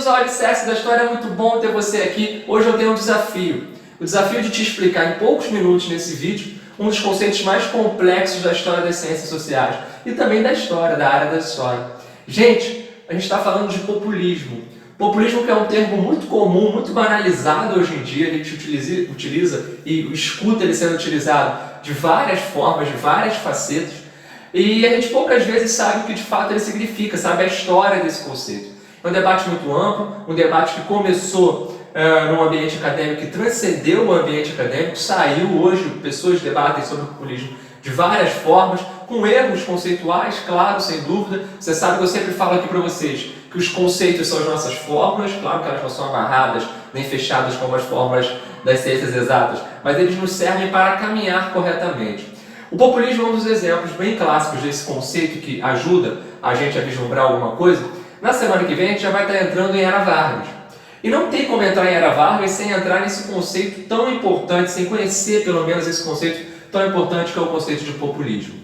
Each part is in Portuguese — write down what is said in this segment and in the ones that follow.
ao Alicerce da História, é muito bom ter você aqui. Hoje eu tenho um desafio. O desafio de te explicar em poucos minutos nesse vídeo um dos conceitos mais complexos da história das ciências sociais e também da história, da área da história. Gente, a gente está falando de populismo. Populismo que é um termo muito comum, muito banalizado hoje em dia, a gente utiliza e escuta ele sendo utilizado de várias formas, de várias facetas, e a gente poucas vezes sabe o que de fato ele significa, sabe a história desse conceito. É um debate muito amplo, um debate que começou num ambiente acadêmico, que transcendeu o ambiente acadêmico, saiu hoje, pessoas debatem sobre o populismo de várias formas, com erros conceituais, claro, sem dúvida. Você sabe que eu sempre falo aqui para vocês que os conceitos são as nossas fórmulas, claro que elas não são amarradas nem fechadas como as fórmulas das ciências exatas, mas eles nos servem para caminhar corretamente. O populismo é um dos exemplos bem clássicos desse conceito que ajuda a gente a vislumbrar alguma coisa. Na semana que vem a gente já vai estar entrando em Era Vargas. E não tem como entrar em Era Vargas sem entrar nesse conceito tão importante, sem conhecer pelo menos esse conceito tão importante que é o conceito de populismo.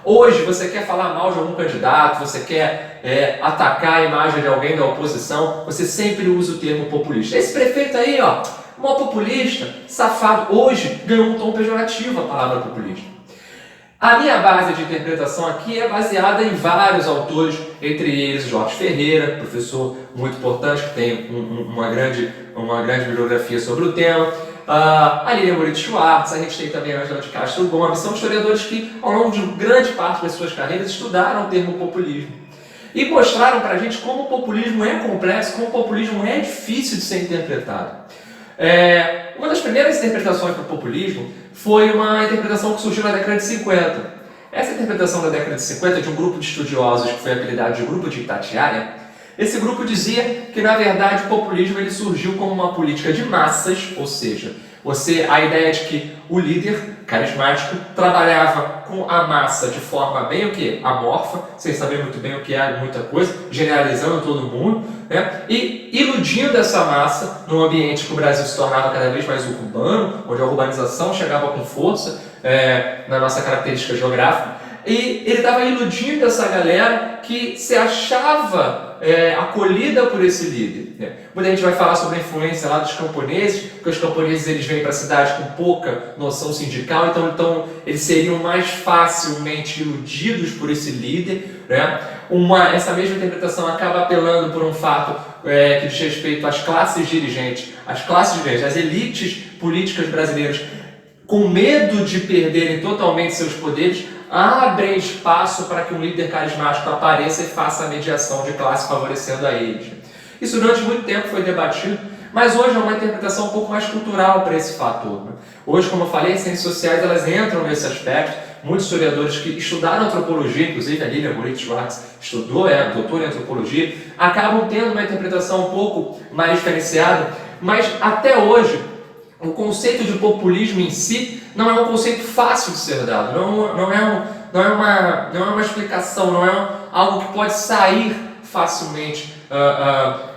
Hoje você quer falar mal de algum candidato, você quer atacar a imagem de alguém da oposição, você sempre usa o termo populista. Esse prefeito aí, ó, mó populista, safado, hoje ganhou um tom pejorativo a palavra populista. A minha base de interpretação aqui é baseada em vários autores, entre eles Jorge Ferreira, professor muito importante, que tem uma grande bibliografia sobre o tema, a Lilian Moritz Schwartz, a gente tem também a Angela de Castro Gomes, são historiadores que ao longo de grande parte das suas carreiras estudaram o termo populismo e mostraram para a gente como o populismo é complexo, como o populismo é difícil de ser interpretado. Uma das primeiras interpretações do populismo foi uma interpretação que surgiu na década de 50. Essa interpretação da década de 50 de um grupo de estudiosos que foi apelidado de Grupo de Itatiaia. Esse grupo dizia que, na verdade, o populismo ele surgiu como uma política de massas, ou seja, a ideia de que o líder carismático trabalhava com a massa de forma bem amorfa, sem saber muito bem o que é muita coisa, generalizando todo mundo, né? E iludindo essa massa num ambiente que o Brasil se tornava cada vez mais urbano, onde a urbanização chegava com força na nossa característica geográfica. E ele estava iludindo essa galera que se achava acolhida por esse líder. Né? Muita gente vai falar sobre a influência lá dos camponeses, porque os camponeses eles vêm para a cidade com pouca noção sindical, então eles seriam mais facilmente iludidos por esse líder. Né? Essa mesma interpretação acaba apelando por um fato que diz respeito às classes dirigentes, as elites políticas brasileiras, com medo de perderem totalmente seus poderes, abrem espaço para que um líder carismático apareça e faça a mediação de classe favorecendo a eles. Isso durante muito tempo foi debatido, mas hoje é uma interpretação um pouco mais cultural para esse fator. Né? Hoje, como eu falei, as ciências sociais elas entram nesse aspecto. Muitos historiadores que estudaram antropologia, inclusive a Lilian Moritz Schwartz estudou, doutora em antropologia, acabam tendo uma interpretação um pouco mais diferenciada, mas até hoje o conceito de populismo em si não é um conceito fácil de ser dado, não é uma explicação, não é algo que pode sair facilmente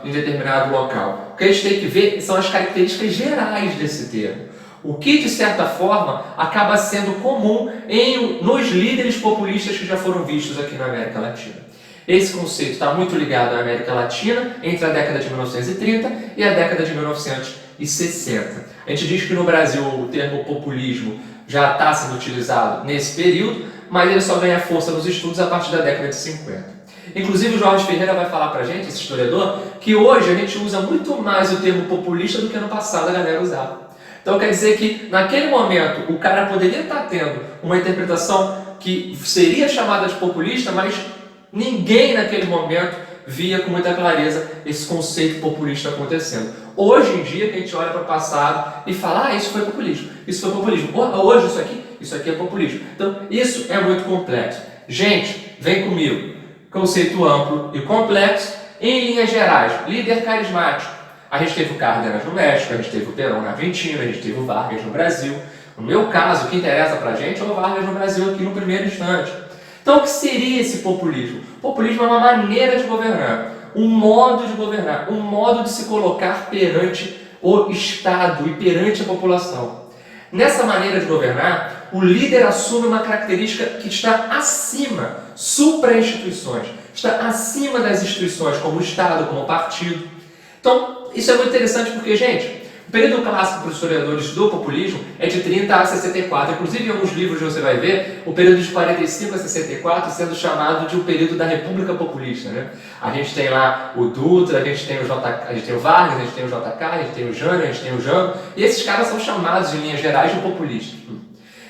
em determinado local. O que a gente tem que ver são as características gerais desse termo. O que, de certa forma, acaba sendo comum nos líderes populistas que já foram vistos aqui na América Latina. Esse conceito está muito ligado à América Latina entre a década de 1930 e a década de 1960. A gente diz que no Brasil o termo populismo já está sendo utilizado nesse período, mas ele só ganha força nos estudos a partir da década de 50. Inclusive o Jorge Ferreira vai falar pra gente, esse historiador, que hoje a gente usa muito mais o termo populista do que no passado a galera usava. Então quer dizer que naquele momento o cara poderia estar tendo uma interpretação que seria chamada de populista, mas ninguém naquele momento via com muita clareza esse conceito populista acontecendo. Hoje em dia, que a gente olha para o passado e fala, isso foi populismo, isso foi populismo. Hoje isso aqui é populismo. Então, isso é muito complexo. Gente, vem comigo. Conceito amplo e complexo, em linhas gerais. Líder carismático. A gente teve o Cárdenas no México, a gente teve o Perón na Argentina, a gente teve o Vargas no Brasil. No meu caso, o que interessa para a gente é o Vargas no Brasil aqui no primeiro instante. Então, o que seria esse populismo? O populismo é uma maneira de governar, um modo de governar, um modo de se colocar perante o Estado e perante a população. Nessa maneira de governar, o líder assume uma característica que está acima, supra-instituições, está acima das instituições como o Estado, como o partido. Então, isso é muito interessante porque, gente, o período clássico para os historiadores do populismo é de 30 a 64. Inclusive, em alguns livros você vai ver o período de 45 a 64 sendo chamado de o período da República Populista, né? A gente tem lá o Dutra, a gente tem o Vargas, a gente tem o JK, a gente tem o Jânio, a gente tem o Jango, e esses caras são chamados, em linhas gerais, de populistas.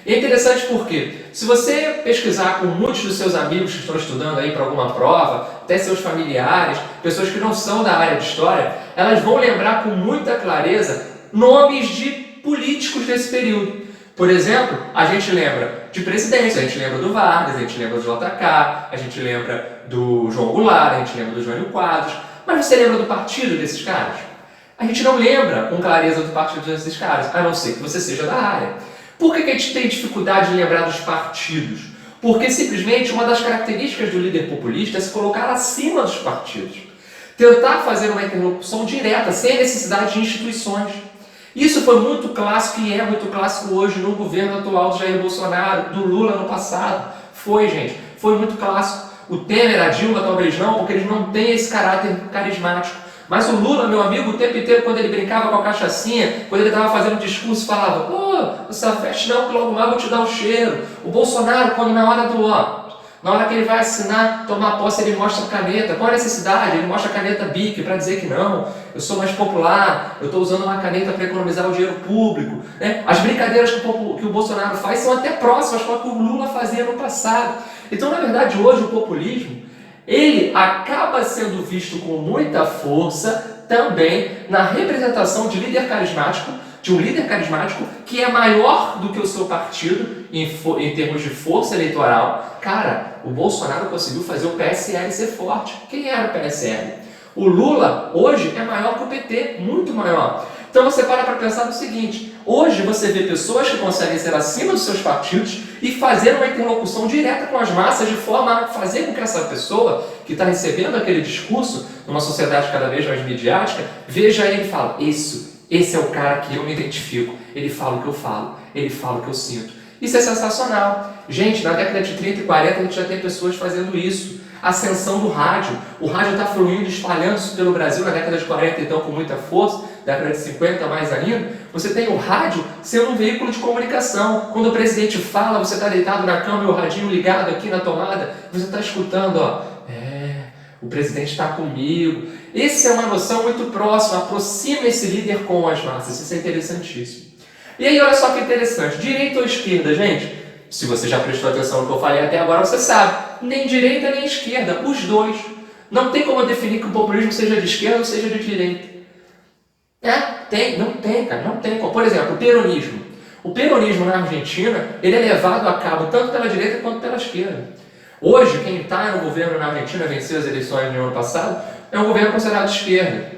E é interessante porque, se você pesquisar com muitos dos seus amigos que estão estudando aí para alguma prova, até seus familiares, pessoas que não são da área de história, elas vão lembrar com muita clareza nomes de políticos desse período. Por exemplo, a gente lembra de presidentes, a gente lembra do Vargas, a gente lembra do JK, a gente lembra do João Goulart, a gente lembra do Jânio Quadros, mas você lembra do partido desses caras? A gente não lembra com clareza do partido desses caras, a não ser que você seja da área. Por que a gente tem dificuldade de lembrar dos partidos? Porque simplesmente uma das características do líder populista é se colocar acima dos partidos. Tentar fazer uma interlocução direta, sem necessidade de instituições. Isso foi muito clássico e é muito clássico hoje no governo atual do Jair Bolsonaro, do Lula no passado. Foi, gente, foi muito clássico. O Temer, a Dilma talvez não, porque eles não têm esse caráter carismático. Mas o Lula, meu amigo, o tempo inteiro, quando ele brincava com a cachaçinha, quando ele estava fazendo um discurso, falava: "Pô, essa festa não, que logo mais vou te dar o cheiro." O Bolsonaro, quando na hora que ele vai assinar, tomar posse, ele mostra a caneta. Qual a necessidade? Ele mostra a caneta BIC para dizer que não, eu sou mais popular, eu estou usando uma caneta para economizar o dinheiro público. Né? As brincadeiras que o Bolsonaro faz são até próximas com o que o Lula fazia no passado. Então, na verdade, hoje o populismo ele acaba sendo visto com muita força também na representação de líder carismático, de um líder carismático que é maior do que o seu partido em termos de força eleitoral. Cara, o Bolsonaro conseguiu fazer o PSL ser forte. Quem era o PSL? O Lula hoje é maior que o PT, muito maior. Então você para pensar no seguinte: hoje você vê pessoas que conseguem ser acima dos seus partidos e fazer uma interlocução direta com as massas de forma a fazer com que essa pessoa que está recebendo aquele discurso numa sociedade cada vez mais midiática, veja ele e fala: esse é o cara que eu me identifico, ele fala o que eu falo, ele fala o que eu sinto. Isso é sensacional. Gente, na década de 30 e 40 a gente já tem pessoas fazendo isso. Ascensão do rádio. O rádio está fluindo, espalhando-se pelo Brasil na década de 40, então, com muita força, década de 50 mais ainda. Você tem o rádio sendo um veículo de comunicação. Quando o presidente fala, você está deitado na cama e o radinho ligado aqui na tomada, você está escutando, o presidente está comigo. Essa é uma noção muito próxima, aproxima esse líder com as massas, isso é interessantíssimo. E aí, olha só que interessante, direita ou esquerda, gente? Se você já prestou atenção no que eu falei até agora, você sabe, nem direita nem esquerda, os dois. Não tem como definir que o populismo seja de esquerda ou seja de direita. Não tem, cara, não tem como. Por exemplo, o peronismo. O peronismo na Argentina, ele é levado a cabo tanto pela direita quanto pela esquerda. Hoje, quem está no governo na Argentina, venceu as eleições no ano passado, é um governo considerado de esquerda.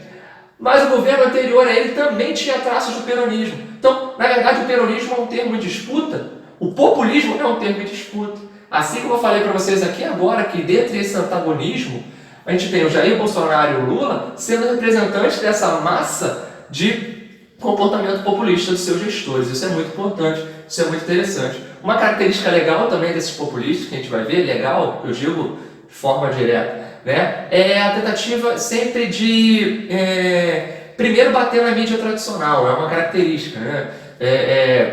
Mas o governo anterior a ele também tinha traços do peronismo. Então, na verdade, o peronismo é um termo em disputa, o populismo é um termo em disputa. Assim como eu falei para vocês aqui agora, que dentro desse antagonismo, a gente tem o Jair Bolsonaro e o Lula sendo representantes dessa massa de comportamento populista dos seus gestores. Isso é muito importante, isso é muito interessante. Uma característica legal também desses populistas, que a gente vai ver, legal, eu digo de forma direta, né? É a tentativa sempre de primeiro bater na mídia tradicional, é uma característica, né?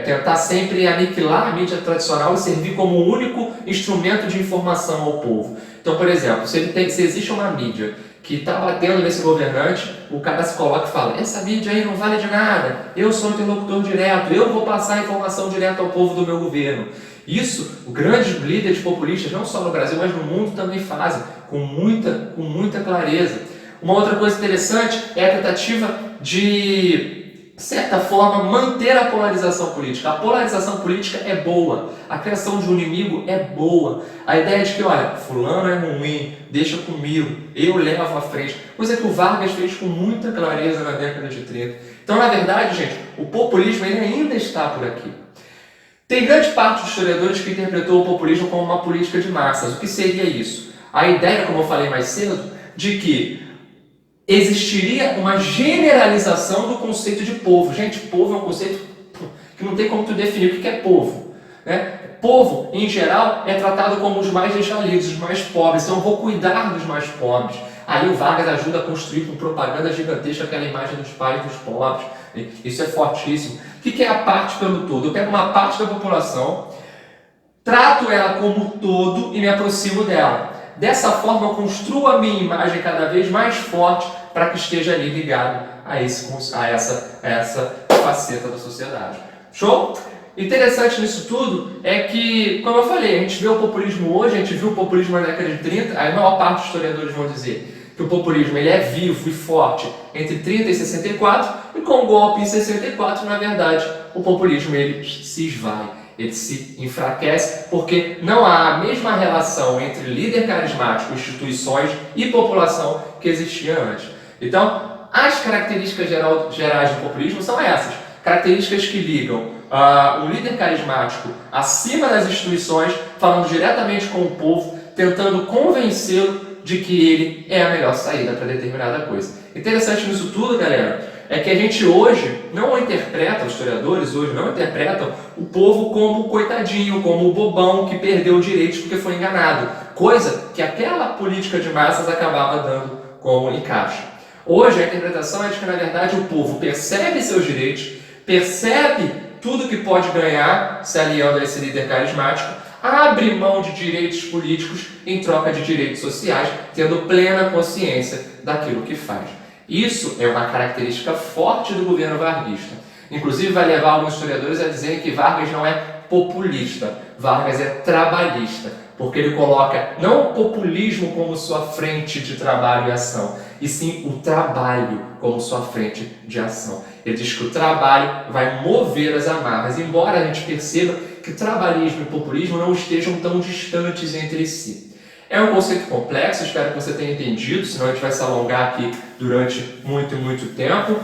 Tentar sempre aniquilar a mídia tradicional e servir como o único instrumento de informação ao povo. Então, por exemplo, se existe uma mídia que está batendo nesse governante, o cara se coloca e fala: essa mídia aí não vale de nada, eu sou interlocutor direto, eu vou passar a informação direta ao povo do meu governo. Isso, os grandes líderes populistas, não só no Brasil, mas no mundo também fazem, com muita clareza. Uma outra coisa interessante é a tentativa de, certa forma, manter a polarização política. A polarização política é boa, a criação de um inimigo é boa. A ideia de que, olha, fulano é ruim, deixa comigo, eu levo à frente. Coisa que o Vargas fez com muita clareza na década de 30. Então, na verdade, gente, o populismo ele ainda está por aqui. Tem grande parte dos historiadores que interpretou o populismo como uma política de massas. O que seria isso? A ideia, como eu falei mais cedo, de que existiria uma generalização do conceito de povo. Gente, povo é um conceito que não tem como tu definir o que é povo, né? Povo, em geral, é tratado como os mais desvalidos, os mais pobres. Então eu vou cuidar dos mais pobres. Aí o Vargas ajuda a construir com propaganda gigantesca aquela imagem dos pais dos pobres. Isso é fortíssimo. O que é a parte pelo todo? Eu pego uma parte da população, trato ela como todo e me aproximo dela. Dessa forma, eu construo a minha imagem cada vez mais forte para que esteja ali ligado a essa faceta da sociedade. Show? Interessante nisso tudo é que, como eu falei, a gente vê o populismo hoje, a gente viu o populismo na década de 30, a maior parte dos historiadores vão dizer que o populismo ele é vivo e forte entre 30 e 64, e com o golpe em 64, na verdade, o populismo ele se esvai, ele se enfraquece, porque não há a mesma relação entre líder carismático, instituições e população que existia antes. Então, as características gerais do populismo são essas, características que ligam o líder carismático acima das instituições, falando diretamente com o povo, tentando convencê-lo de que ele é a melhor saída para determinada coisa. Interessante nisso tudo, galera, é que a gente hoje não interpreta, os historiadores hoje não interpretam o povo como coitadinho, como o bobão que perdeu direitos porque foi enganado, coisa que aquela política de massas acabava dando como encaixe. Hoje a interpretação é de que, na verdade, o povo percebe seus direitos, percebe tudo que pode ganhar se aliando a esse líder carismático, abre mão de direitos políticos em troca de direitos sociais, tendo plena consciência daquilo que faz. Isso é uma característica forte do governo varguista. Inclusive vai levar alguns historiadores a dizerem que Vargas não é populista, Vargas é trabalhista, porque ele coloca não o populismo como sua frente de trabalho e ação, e sim o trabalho como sua frente de ação. Ele diz que o trabalho vai mover as amarras, embora a gente perceba que trabalhismo e populismo não estejam tão distantes entre si. É um conceito complexo, espero que você tenha entendido, senão a gente vai se alongar aqui durante muito tempo.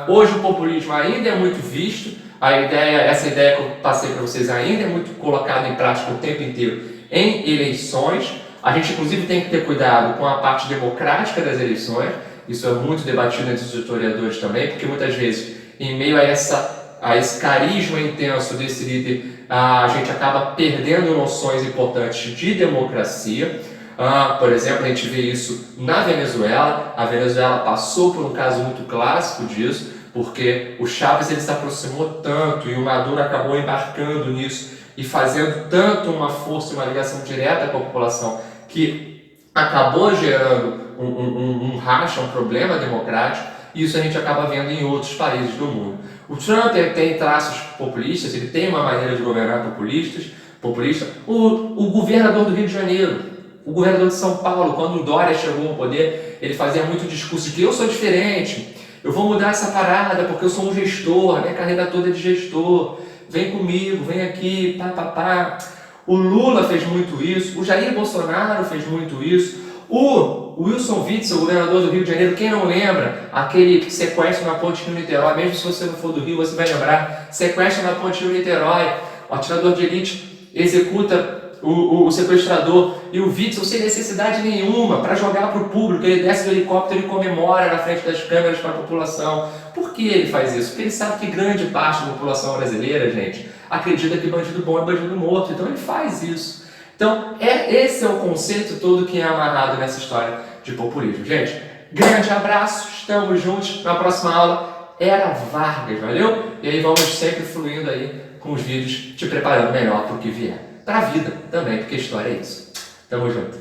Hoje o populismo ainda é muito visto, essa ideia que eu passei para vocês ainda é muito colocada em prática o tempo inteiro em eleições. A gente inclusive tem que ter cuidado com a parte democrática das eleições, isso é muito debatido entre os historiadores também, porque muitas vezes, em meio a esse carisma intenso desse líder, a gente acaba perdendo noções importantes de democracia. Por exemplo, a gente vê isso na Venezuela. A Venezuela passou por um caso muito clássico disso, porque o Chávez ele se aproximou tanto e o Maduro acabou embarcando nisso e fazendo tanto uma força e uma ligação direta com a população que acabou gerando um racha, um problema democrático, e isso a gente acaba vendo em outros países do mundo. O Trump tem traços populistas, ele tem uma maneira de governar populista. O governador do Rio de Janeiro, o governador de São Paulo, quando o Dória chegou ao poder, ele fazia muito discurso de que eu sou diferente, eu vou mudar essa parada porque eu sou um gestor, minha carreira toda é de gestor, vem comigo, vem aqui, pá. O Lula fez muito isso, o Jair Bolsonaro fez muito isso, o Wilson Witzel, o governador do Rio de Janeiro, quem não lembra, aquele sequestro na ponte Rio-Niterói, mesmo se você não for do Rio, você vai lembrar, sequestro na ponte Rio-Niterói, o atirador de elite executa o sequestrador, e o Witzel, sem necessidade nenhuma, para jogar para o público, ele desce do helicóptero e comemora na frente das câmeras para a população. Por que ele faz isso? Porque ele sabe que grande parte da população brasileira, gente, acredita que bandido bom é bandido morto, então ele faz isso. Então, esse é o conceito todo que é amarrado nessa história de populismo. Gente, grande abraço, estamos juntos, na próxima aula, Era Vargas, valeu? E aí vamos sempre fluindo aí com os vídeos, te preparando melhor para o que vier. Para a vida também, porque a história é isso. Tamo junto.